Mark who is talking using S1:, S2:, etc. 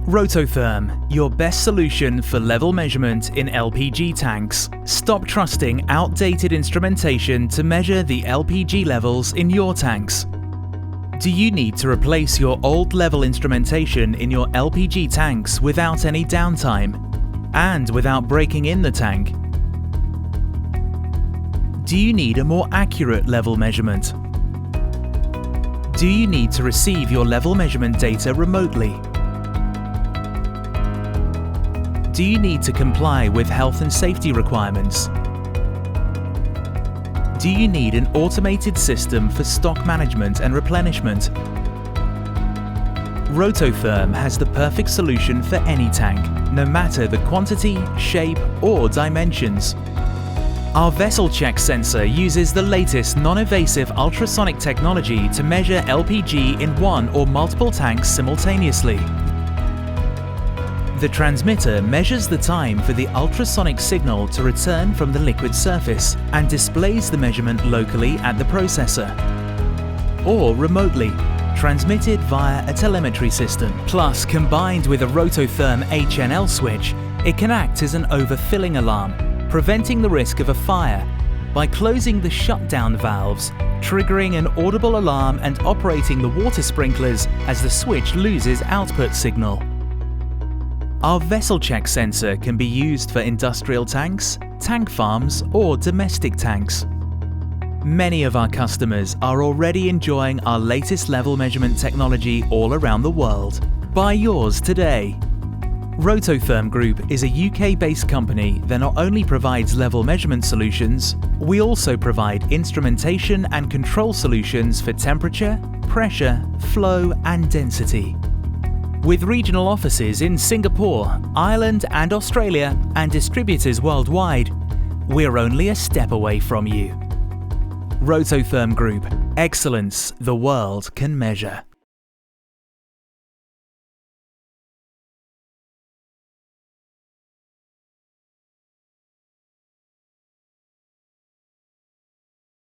S1: Rototherm, your best solution for level measurement in LPG tanks. Stop trusting outdated instrumentation to measure the LPG levels in your tanks. Do you need to replace your old level instrumentation in your LPG tanks without any downtime and without breaking in the tank? Do you need a more accurate level measurement? Do you need to receive your level measurement data remotely? Do you need to comply with health and safety requirements? Do you need an automated system for stock management and replenishment? Rototherm has the perfect solution for any tank, no matter the quantity, shape, or dimensions. Our vessel check sensor uses the latest non-invasive ultrasonic technology to measure LPG in one or multiple tanks simultaneously. The transmitter measures the time for the ultrasonic signal to return from the liquid surface and displays the measurement locally at the processor or remotely, transmitted via a telemetry system. Plus, combined with a Rototherm HNL switch, it can act as an overfilling alarm, preventing the risk of a fire by closing the shutdown valves, triggering an audible alarm and operating the water sprinklers as the switch loses output signal. Our vessel check sensor can be used for industrial tanks, tank farms, or domestic tanks. Many of our customers are already enjoying our latest level measurement technology all around the world. Buy yours today. Rototherm Group is a UK-based company that not only provides level measurement solutions, we also provide instrumentation and control solutions for temperature, pressure, flow, and density. With regional offices in Singapore, Ireland and Australia, and distributors worldwide, we're only a step away from you. Rototherm Group. Excellence the world can measure.